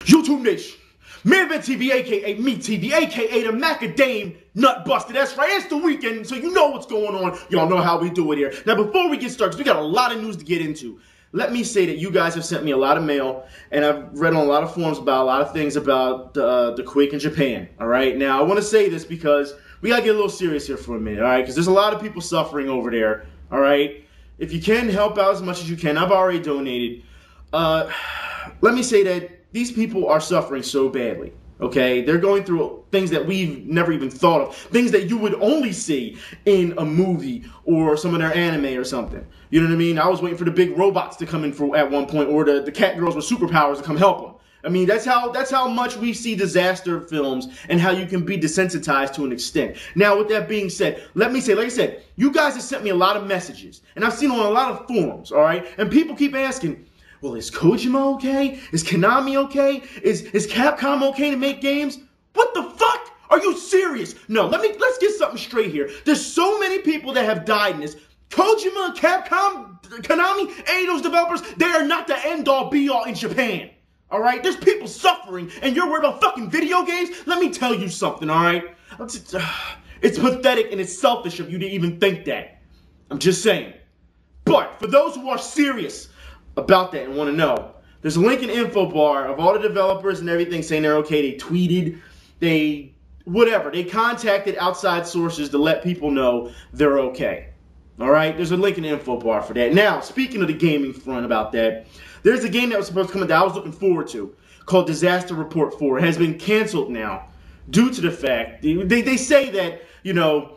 YouTube Nation, Manvan TV, aka me TV, aka the Macadame Nut Buster. That's right, it's the weekend, so you know what's going on. Y'all know how we do it here. Now, before we get started, we got a lot of news to get into. Let me say that you guys have sent me a lot of mail, and I've read on a lot of forums about a lot of things about the quake in Japan. All right, now I want to say this because we gotta get a little serious here for a minute. All right, because there's a lot of people suffering over there. All right, if you can help out as much as you can, I've already donated. Let me say that these people are suffering so badly, okay? They're going through things that we've never even thought of, things that you would only see in a movie or some of their anime or something. You know what I mean? I was waiting for the big robots to come in at one point, or the cat girls with superpowers to come help them. I mean, that's how much we see disaster films and how you can be desensitized to an extent. Now, with that being said, let me say, like I said, you guys have sent me a lot of messages, and I've seen on a lot of forums, all right? And people keep asking, well, is Kojima okay? Is Konami okay? Is Capcom okay to make games? What the fuck? Are you serious? No, let's get something straight here. There's so many people that have died in this. Kojima, Capcom, Konami, any of those developers, they are not the end-all be-all in Japan. All right? There's people suffering, and you're worried about fucking video games? Let me tell you something, all right? It's pathetic and it's selfish of you to even think that. I'm just saying. But for those who are serious about that and want to know, there's a link in info bar of all the developers and everything saying they're okay. They tweeted, they contacted outside sources to let people know they're okay. All right, there's a link in the info bar for that. Now, speaking of the gaming front about that, there's a game that was supposed to come out that I was looking forward to called Disaster Report 4. It has been canceled now due to the fact they say that, you know,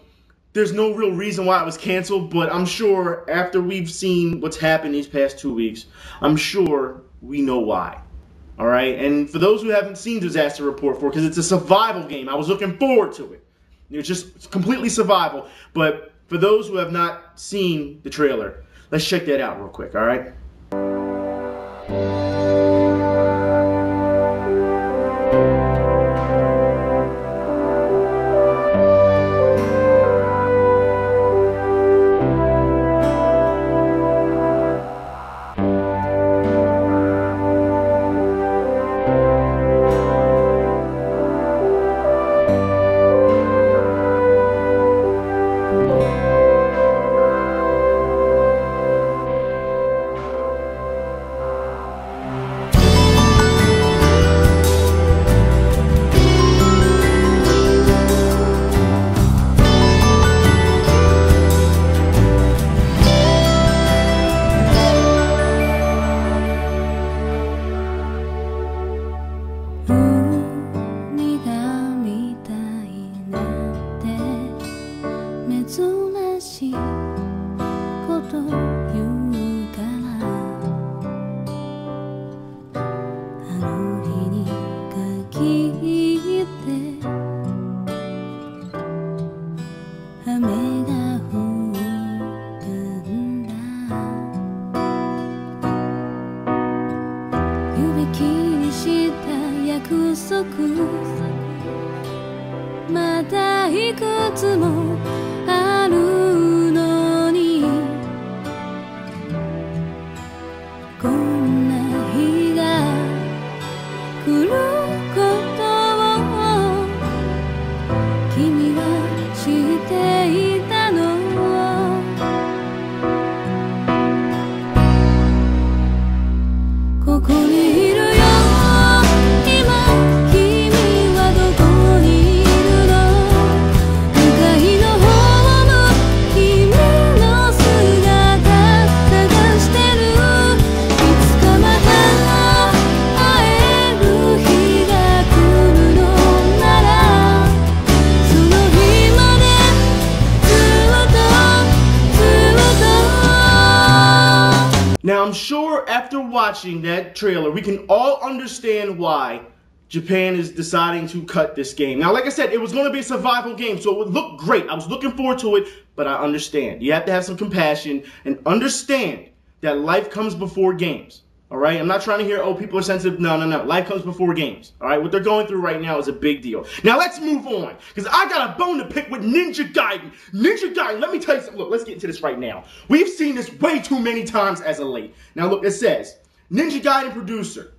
there's no real reason why it was canceled, but I'm sure after we've seen what's happened these past 2 weeks, I'm sure we know why. All right? And for those who haven't seen Disaster Report 4, because it's a survival game, I was looking forward to it. It's just completely survival. But for those who have not seen the trailer, let's check that out real quick, all right? Now, I'm sure after watching that trailer, we can all understand why Japan is deciding to cut this game. Now, like I said, it was going to be a survival game, so it would look great. I was looking forward to it, but I understand. You have to have some compassion and understand that life comes before games. All right? I'm not trying to hear, oh, people are sensitive. No. Life comes before games. All right? What they're going through right now is a big deal. Now, let's move on, because I got a bone to pick with Ninja Gaiden. Ninja Gaiden, let me tell you something. Look, let's get into this right now. We've seen this way too many times as of late. Now, look, it says, Ninja Gaiden producer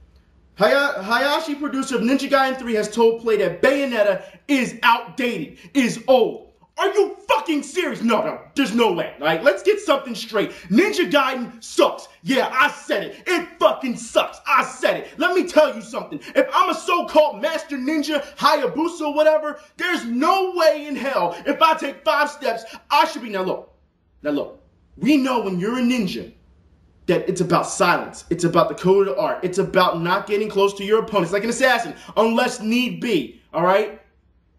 Hayashi, producer of Ninja Gaiden 3, has told Play that Bayonetta is outdated, is old. Are you fucking serious? No, there's no way. All right, let's get something straight. Ninja Gaiden sucks. Yeah, I said it. It fucking sucks. I said it. Let me tell you something. If I'm a so-called master ninja, Hayabusa, whatever, there's no way in hell if I take 5 steps, I should be. Now look. We know when you're a ninja that it's about silence. It's about the code of the art. It's about not getting close to your opponents like an assassin, unless need be. All right?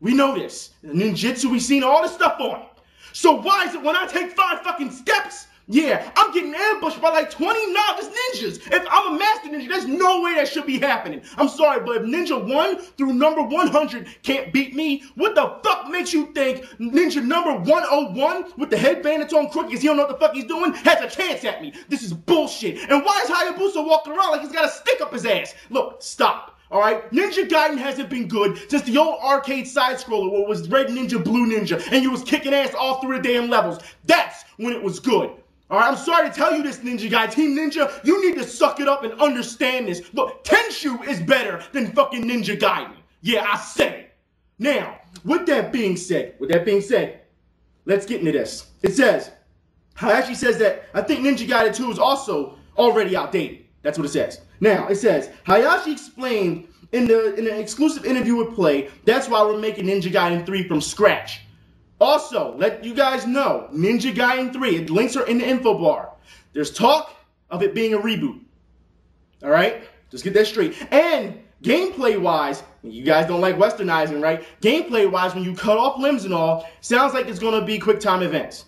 We know this. Ninjutsu, we've seen all this stuff on it. So why is it when I take 5 fucking steps, yeah, I'm getting ambushed by like 20 novice ninjas? If I'm a master ninja, there's no way that should be happening. I'm sorry, but if Ninja 1 through number 100 can't beat me, what the fuck makes you think Ninja number 101 with the headband that's on crooked because he don't know what the fuck he's doing has a chance at me? This is bullshit. And why is Hayabusa walking around like he's got a stick up his ass? Look, stop. Alright, Ninja Gaiden hasn't been good since the old arcade side-scroller where it was Red Ninja, Blue Ninja, and you was kicking ass all through the damn levels. That's when it was good. Alright, I'm sorry to tell you this, Ninja guy. Team Ninja, you need to suck it up and understand this. Look, Tenshu is better than fucking Ninja Gaiden. Yeah, I said it. Now, with that being said, let's get into this. It says, Hayashi says that I think Ninja Gaiden 2 is also already outdated. That's what it says. Now, it says, Hayashi explained in an exclusive interview with Play, that's why we're making Ninja Gaiden 3 from scratch. Also, let you guys know, Ninja Gaiden 3, links are in the info bar. There's talk of it being a reboot. Alright? Just get that straight. And gameplay-wise, you guys don't like westernizing, right? Gameplay-wise, when you cut off limbs and all, sounds like it's going to be quick time events.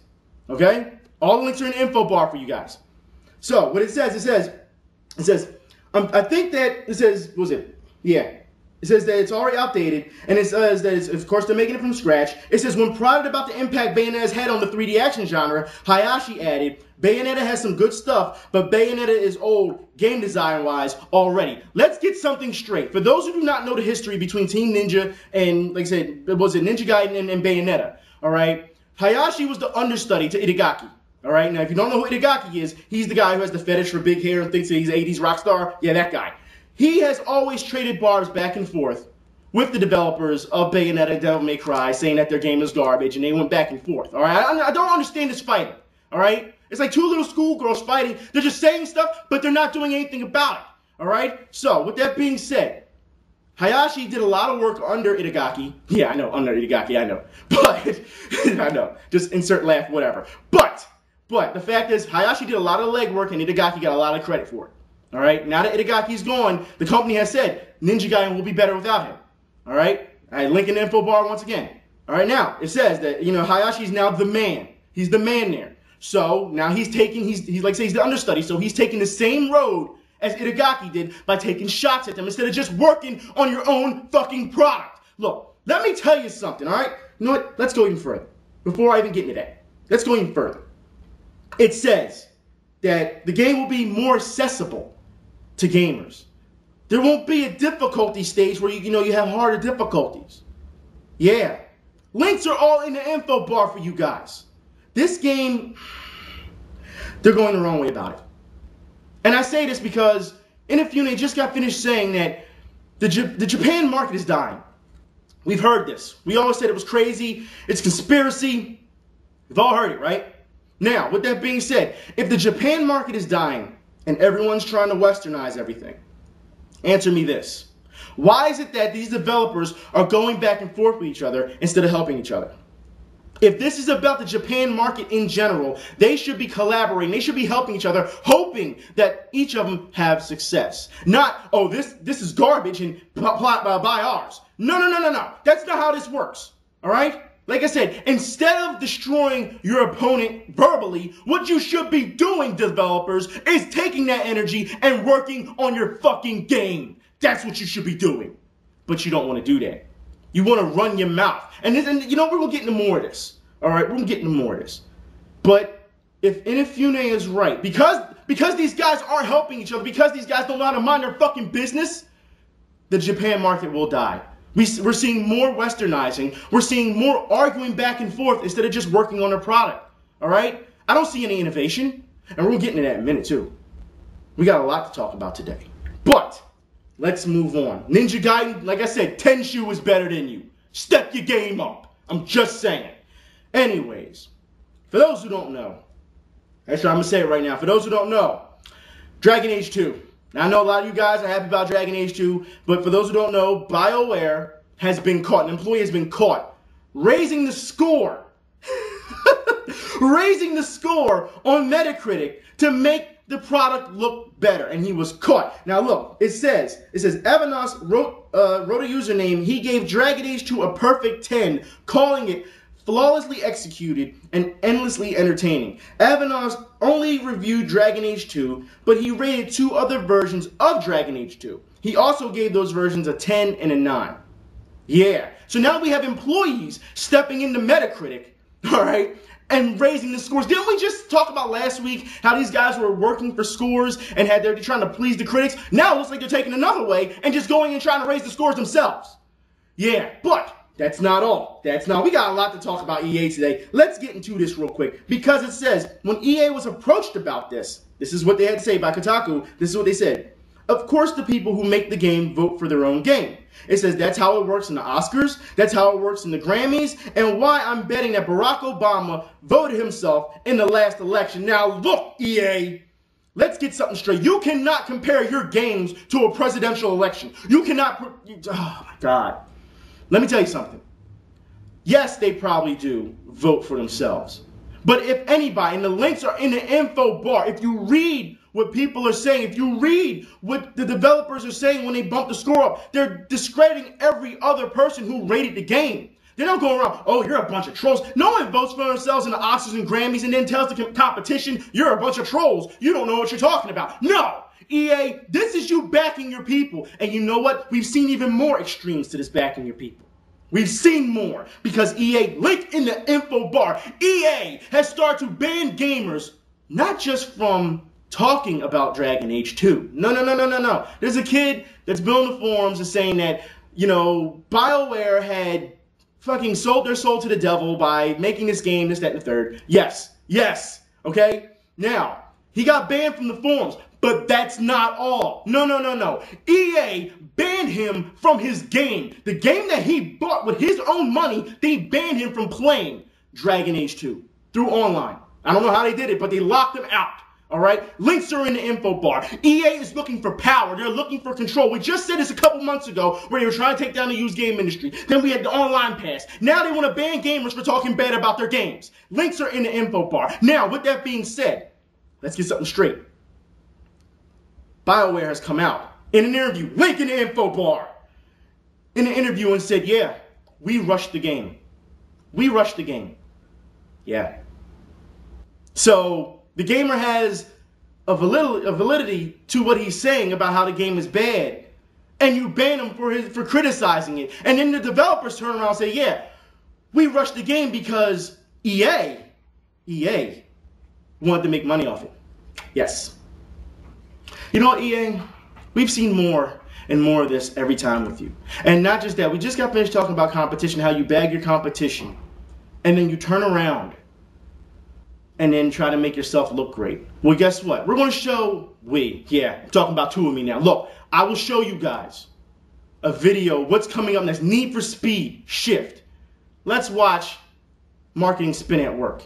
Okay? All the links are in the info bar for you guys. So, what it says, I think that it says, what was it? Yeah. It says that it's already outdated, and it says that, of course, they're making it from scratch. It says, when prodded about the impact Bayonetta's had on the 3D action genre, Hayashi added, Bayonetta has some good stuff, but Bayonetta is old, game design-wise, already. Let's get something straight. For those who do not know the history between Team Ninja and, like I said, was it Ninja Gaiden and Bayonetta, all right? Hayashi was the understudy to Itagaki. All right, now if you don't know who Itagaki is, he's the guy who has the fetish for big hair and thinks that he's an 80s rock star. Yeah, that guy. He has always traded barbs back and forth with the developers of Bayonetta and Devil May Cry, saying that their game is garbage, and they went back and forth. All right, I don't understand this fighting. All right, it's like 2 little schoolgirls fighting. They're just saying stuff, but they're not doing anything about it. All right, so with that being said, Hayashi did a lot of work under Itagaki. Yeah, I know, under Itagaki, I know. But, I know, just insert laugh, whatever. But the fact is, Hayashi did a lot of legwork, and Itagaki got a lot of credit for it. All right? Now that Itagaki's gone, the company has said Ninja Gaiden will be better without him. All right? Link in the info bar once again. All right, now, it says that, you know, Hayashi's now the man. He's the man there. So, now he's like I say, he's the understudy, so he's taking the same road as Itagaki did by taking shots at them instead of just working on your own fucking product. Look, let me tell you something, all right? You know what? Let's go even further. Before I even get into that, let's go even further. It says that the game will be more accessible to gamers. There won't be a difficulty stage where you have harder difficulties. Yeah. Links are all in the info bar for you guys. This game, they're going the wrong way about it. And I say this because Inafune just got finished saying that the Japan market is dying. We've heard this. We always said it was crazy. It's conspiracy. We've all heard it, right? Now, with that being said, if the Japan market is dying and everyone's trying to westernize everything, answer me this. Why is it that these developers are going back and forth with each other instead of helping each other? If this is about the Japan market in general, they should be collaborating. They should be helping each other, hoping that each of them have success. Not, oh, this is garbage and buy ours. No. That's not how this works. All right? Like I said, instead of destroying your opponent verbally, what you should be doing, developers, is taking that energy and working on your fucking game. That's what you should be doing. But you don't want to do that. You want to run your mouth. And you know, we're going to get into more of this. All right? We're going to get into more of this. But if Inafune is right, because these guys aren't helping each other, because these guys don't know how to mind their fucking business, the Japan market will die. We're seeing more westernizing. We're seeing more arguing back and forth instead of just working on their product. All right? I don't see any innovation. And we're going to get into that in a minute, too. We got a lot to talk about today. But let's move on. Ninja Gaiden, like I said, Tenshu is better than you. Step your game up. I'm just saying. Anyways, for those who don't know, actually I'm going to say it right now. For those who don't know, Dragon Age 2. Now, I know a lot of you guys are happy about Dragon Age 2, but for those who don't know, Bioware has been caught, an employee has been caught, raising the score, raising the score on Metacritic to make the product look better, and he was caught. Now look, it says Avanos wrote a username. He gave Dragon Age 2 a perfect 10, calling it flawlessly executed and endlessly entertaining. Avanos only reviewed Dragon Age 2, but he rated 2 other versions of Dragon Age 2. He also gave those versions a 10 and a 9. Yeah, so now we have employees stepping into Metacritic, all right, and raising the scores. Didn't we just talk about last week how these guys were working for scores and they're trying to please the critics? Now it looks like they're taking another way and just going and trying to raise the scores themselves. Yeah, but that's not all. We got a lot to talk about EA today. Let's get into this real quick, because it says when EA was approached about this is what they had to say by Kotaku. This is what they said. Of course, the people who make the game vote for their own game. It says that's how it works in the Oscars, that's how it works in the Grammys, and why I'm betting that Barack Obama voted himself in the last election. Now look, EA, let's get something straight. You cannot compare your games to a presidential election. You cannot, oh my God. Let me tell you something. Yes, they probably do vote for themselves. But if anybody, and the links are in the info bar, if you read what people are saying, if you read what the developers are saying when they bump the score up, they're discrediting every other person who rated the game. They don't go around, oh, you're a bunch of trolls. No one votes for themselves in the Oscars and Grammys and then tells the competition, you're a bunch of trolls. You don't know what you're talking about. No! EA, this is you backing your people. And you know what? We've seen even more extremes to this backing your people. We've seen more because EA, link in the info bar, EA has started to ban gamers, not just from talking about Dragon Age 2. No. There's a kid that's been on the forums and saying that, you know, BioWare had fucking sold their soul to the devil by making this game, this, that, and the third. Yes, okay? Now, he got banned from the forums, but that's not all. No. EA banned him from his game. The game that he bought with his own money, they banned him from playing Dragon Age 2 through online. I don't know how they did it, but they locked him out. All right? Links are in the info bar. EA is looking for power. They're looking for control. We just said this a couple months ago where they were trying to take down the used game industry. Then we had the online pass. Now they want to ban gamers for talking bad about their games. Links are in the info bar. Now, with that being said, let's get something straight. BioWare has come out in an interview, link in the info bar, in an interview and said, yeah, we rushed the game. We rushed the game. Yeah. So the gamer has a validity to what he's saying about how the game is bad. And you ban him for criticizing it. And then the developers turn around and say, yeah, we rushed the game because EA wanted to make money off it. Yes. You know what, EA? We've seen more and more of this every time with you. And not just that, we just got finished talking about competition, how you bag your competition, and then you turn around and then try to make yourself look great. Well, guess what? We're going to show, I'm talking about two of me now. Look, I will show you guys a video, what's coming up next, Need for Speed Shift. Let's watch Marketing Spin at work.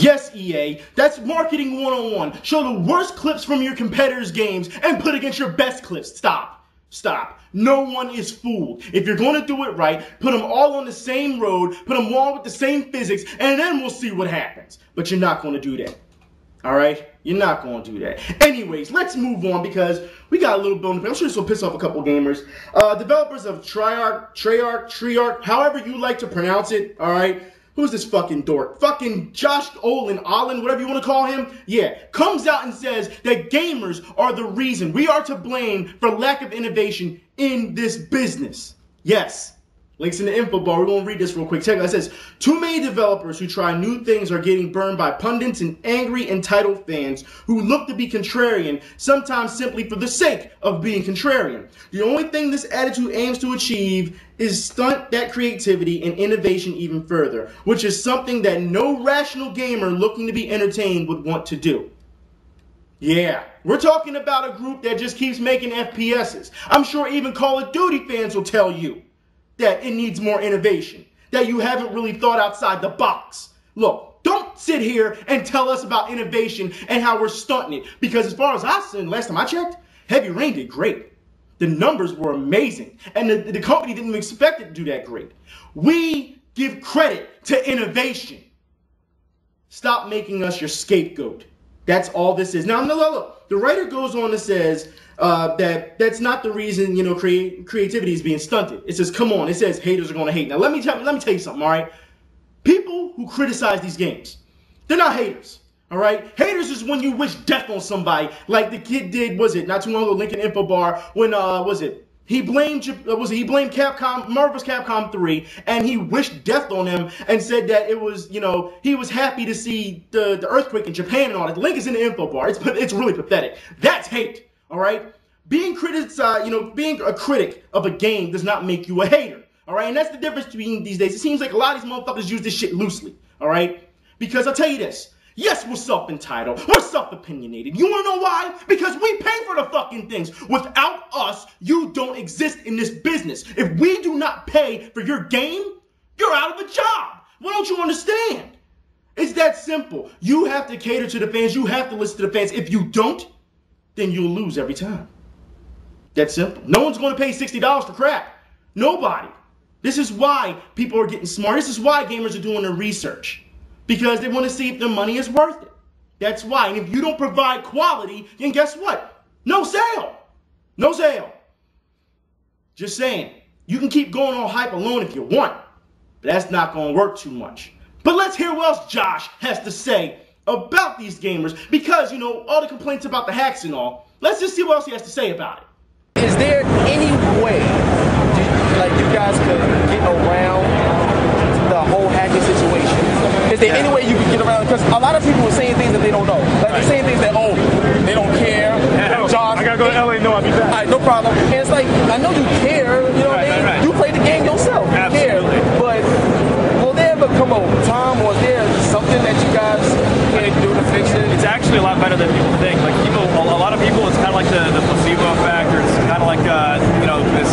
Yes, EA, that's marketing 101. Show the worst clips from your competitors' games and put against your best clips. Stop. Stop. No one is fooled. If you're going to do it right, put them all on the same road, put them all with the same physics, and then we'll see what happens. But you're not going to do that. All right? You're not going to do that. Anyways, let's move on because we got a little bit on the I'm sure this will piss off a couple gamers. Developers of Treyarch, however you like to pronounce it, all right? Who's this fucking dork? Fucking Olin, whatever you want to call him. Yeah, comes out and says that gamers are the reason. We are to blame for lack of innovation in this business. Yes. Links in the info bar. We're going to read this real quick. Check it out. It says, too many developers who try new things are getting burned by pundits and angry, entitled fans who look to be contrarian, sometimes simply for the sake of being contrarian. The only thing this attitude aims to achieve is stunt that creativity and innovation even further, which is something that no rational gamer looking to be entertained would want to do. Yeah, we're talking about a group that just keeps making FPSs. I'm sure even Call of Duty fans will tell you that it needs more innovation, that you haven't really thought outside the box. Look, don't sit here and tell us about innovation and how we're stunting it, because as far as I've seen, last time I checked, Heavy Rain did great. The numbers were amazing, and the company didn't expect it to do that great. We give credit to innovation. Stop making us your scapegoat. That's all this is. Now, look. The writer goes on and says that's not the reason, you know, creativity is being stunted. It says, come on. It says haters are going to hate. Now, let me tell you something, all right? People who criticize these games, they're not haters, all right? Haters is when you wish death on somebody, like the kid did, not too long ago, link in info bar, when, he blamed Capcom, Marvel vs. Capcom 3, and he wished death on him and said that it was, you know, he was happy to see the earthquake in Japan and all that. The link is in the info bar. It's really pathetic. That's hate, all right? Being criticized, you know, being a critic of a game does not make you a hater, all right? And that's the difference between these days. It seems like a lot of these motherfuckers use this shit loosely, all right? Because I'll tell you this. Yes, we're self-entitled. We're self-opinionated. You want to know why? Because we pay for the fucking things. Without us, you don't exist in this business. If we do not pay for your game, you're out of a job. Why don't you understand? It's that simple. You have to cater to the fans. You have to listen to the fans. If you don't, then you'll lose every time. That's simple. No one's going to pay $60 for crap. Nobody. This is why people are getting smart. This is why gamers are doing their research. Because they want to see if their money is worth it. That's why. And if you don't provide quality, then guess what? No sale. No sale. Just saying. You can keep going on hype alone if you want. But that's not going to work too much. But let's hear what else Josh has to say about these gamers. Because, you know, all the complaints about the hacks and all. Let's just see what else he has to say about it. Is there any way, like, you guys could get around the whole hacking situation? Is there any way you can get around? Because a lot of people are saying things that they don't know. Like they're saying things that, oh, they don't care. Josh, I gotta go to LA. No, I'll be back. All right, no problem. And it's like, I know you care. You know what I mean? Right. You play the game yourself. You Absolutely. care. But will there ever come a time, or is there something that you guys can do to fix it? It's actually a lot better than people think. Like a lot of people, it's kind of like the placebo effect, or it's kind of like you know, this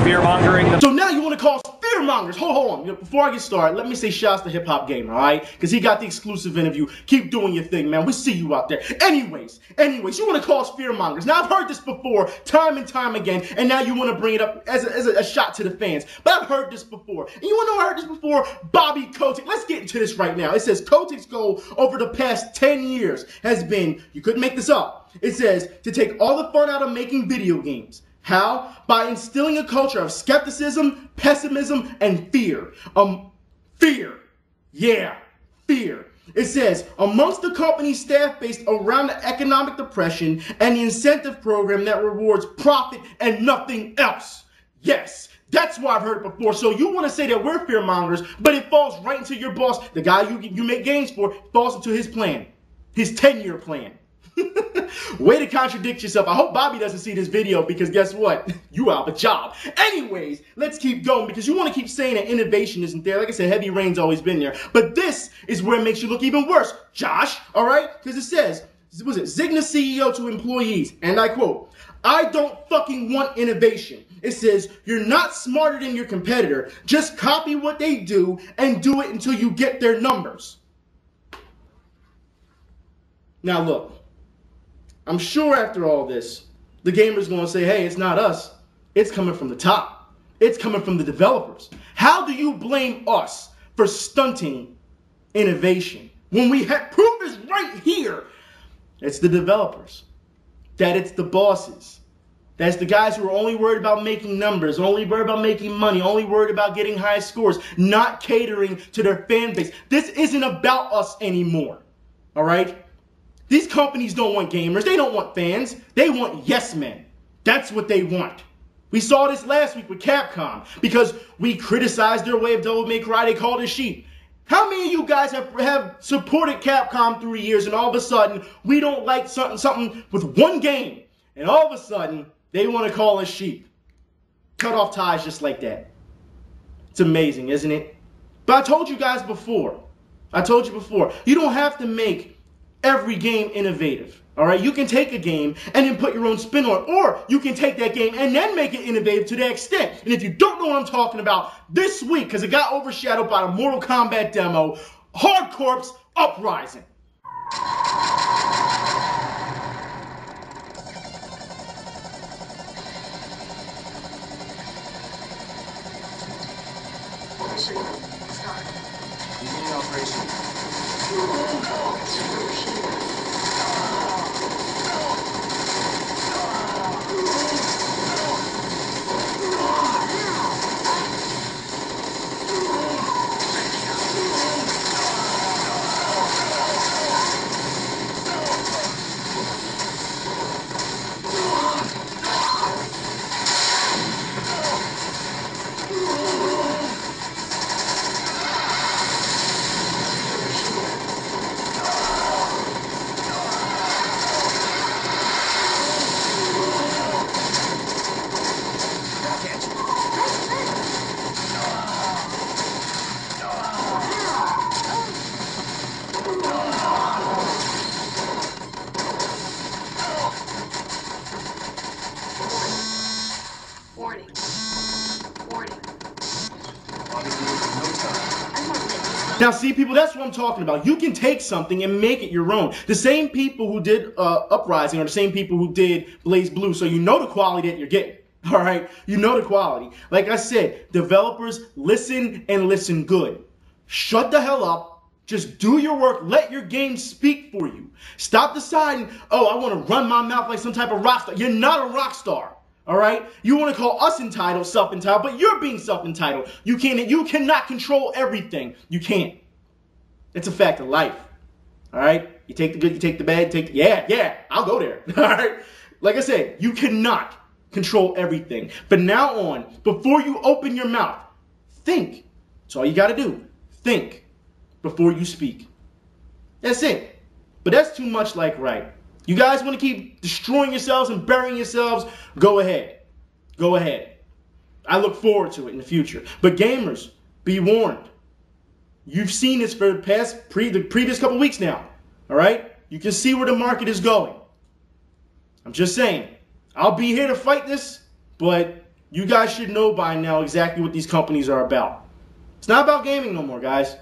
fear mongering. So now you want to call fear mongers? Hold on. You know, before I get started, let me say shouts to Hip Hop Gamer, all right? Because he got the exclusive interview. Keep doing your thing, man. We see you out there. Anyways, you want to call us fear mongers? Now I've heard this before, time and time again, and now you want to bring it up as a shot to the fans. But I've heard this before, and you want to know I heard this before? Bobby Kotick. Let's get into this right now. It says Kotick's goal over the past 10 years has been, you couldn't make this up. It says to take all the fun out of making video games. How? By instilling a culture of skepticism, pessimism, and fear. Fear. Yeah, fear. It says, amongst the company's staff based around the economic depression and the incentive program that rewards profit and nothing else. Yes, that's what I've heard before. So you want to say that we're fearmongers, but it falls right into your boss, the guy you make games for, falls into his plan, his 10-year plan. Way to contradict yourself. I hope Bobby doesn't see this video because guess what? You out of a job. Anyways, let's keep going because you want to keep saying that innovation isn't there. Like I said, Heavy Rain's always been there. But this is where it makes you look even worse, Josh. All right? Because it says, was it Zygna CEO to employees, and I quote, I don't fucking want innovation. It says, you're not smarter than your competitor. Just copy what they do and do it until you get their numbers. Now look, I'm sure after all this, the gamer's going to say, hey, it's not us. It's coming from the top. It's coming from the developers. How do you blame us for stunting innovation when we have proof is right here? It's the developers. That it's the bosses. That's the guys who are only worried about making numbers, only worried about making money, only worried about getting high scores, not catering to their fan base. This isn't about us anymore. All right? These companies don't want gamers. They don't want fans. They want yes men. That's what they want. We saw this last week with Capcom because we criticized their way of Devil May Cry. They called us sheep. How many of you guys have supported Capcom through the years and all of a sudden we don't like something with one game and all of a sudden they want to call us sheep? Cut off ties just like that. It's amazing, isn't it? But I told you guys before. You don't have to make every game innovative. All right, you can take a game and then put your own spin on it, or you can take that game and then make it innovative to that extent. And if you don't know what I'm talking about, this week, because it got overshadowed by the Mortal Kombat demo, Hard Corps Uprising. Now, see, people, that's what I'm talking about. You can take something and make it your own. The same people who did Uprising are the same people who did Blaze Blue, so you know the quality that you're getting. All right? You know the quality. Like I said, developers, listen and listen good. Shut the hell up. Just do your work. Let your game speak for you. Stop deciding, oh, I want to run my mouth like some type of rock star. You're not a rock star. All right? You want to call us entitled, self-entitled, but you're being self-entitled. You cannot control everything. You can't. It's a fact of life. All right? You take the good, you take the bad, yeah, I'll go there. All right? Like I said, you cannot control everything. From now on, before you open your mouth, think. That's all you got to do. Think before you speak. That's it. But that's too much like right. You guys want to keep destroying yourselves and burying yourselves? Go ahead. Go ahead. I look forward to it in the future. But gamers, be warned. You've seen this for the previous couple weeks now. All right? You can see where the market is going. I'm just saying. I'll be here to fight this, but you guys should know by now exactly what these companies are about. It's not about gaming no more, guys.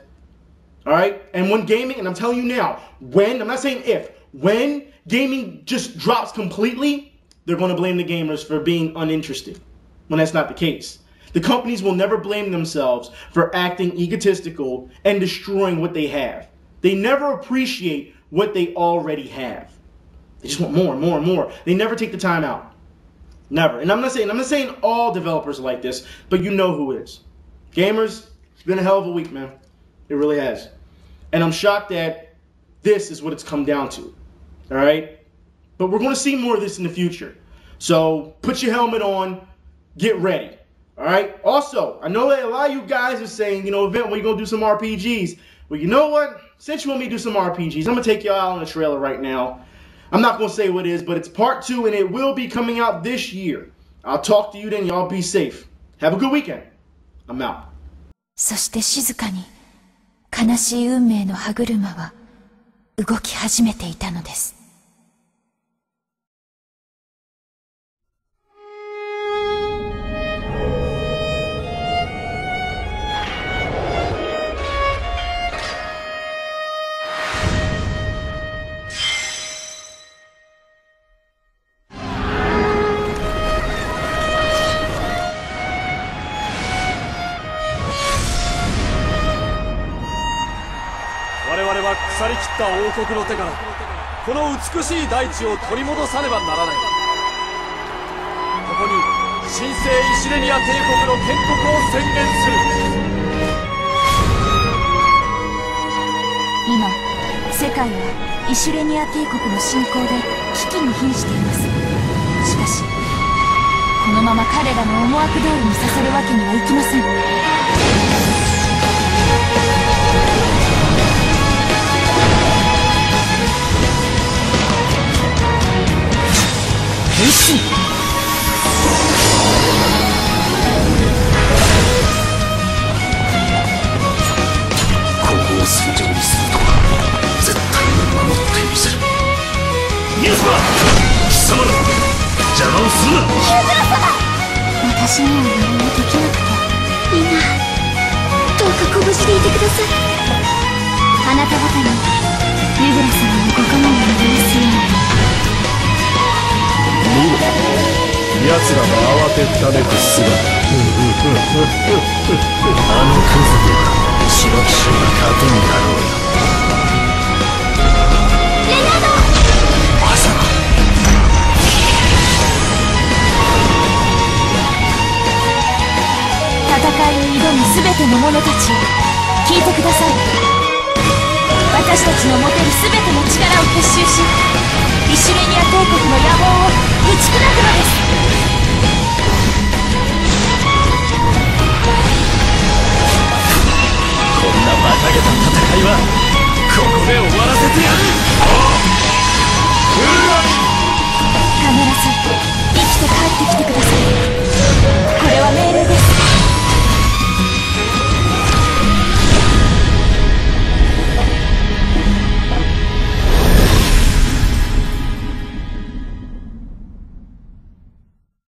All right? And when gaming, and I'm telling you now, when, I'm not saying if, when gaming just drops completely, they're going to blame the gamers for being uninterested, when that's not the case. The companies will never blame themselves for acting egotistical and destroying what they have. They never appreciate what they already have. They just want more and more and more. They never take the time out. Never. And I'm not saying all developers are like this, but you know who is. Gamers, it's been a hell of a week, man. It really has. And I'm shocked that this is what it's come down to. All right? But we're going to see more of this in the future. So put your helmet on. Get ready. All right? Also, I know that a lot of you guys are saying, you know, Event, when you going to do some RPGs? Well, you know what? Since you want me to do some RPGs, I'm going to take y'all out on a trailer right now. I'm not going to say what it is, but it's part 2, and it will be coming out this year. I'll talk to you then. Y'all be safe. Have a good weekend. I'm out. そして静かに悲しい運命の歯車は動き始めていたのです。腐りきった王国の手からこの美しい大地を取り戻さねばならない。ここに神聖イシレニア帝国の建国を宣言する。今世界はイシュレニア帝国の侵攻で危機に瀕しています。しかしこのまま彼らの思惑通りにさせるわけにはいきません。変身。ここを戦場にするとは絶対に守ってみせる。ニュースは貴様ら邪魔をするな。私には何もできなくて。みんなどうか拳でいてください。あなた方にユグラ様のご加護を願いますように。奴らが慌てためく姿あの家族は白騎士が勝てんだろうよ。レナード。まさか戦いに挑む全ての者たちを聞いてください。私たちの持てる全ての力を結集しイシュレニア帝国の野望を打ち砕くのです。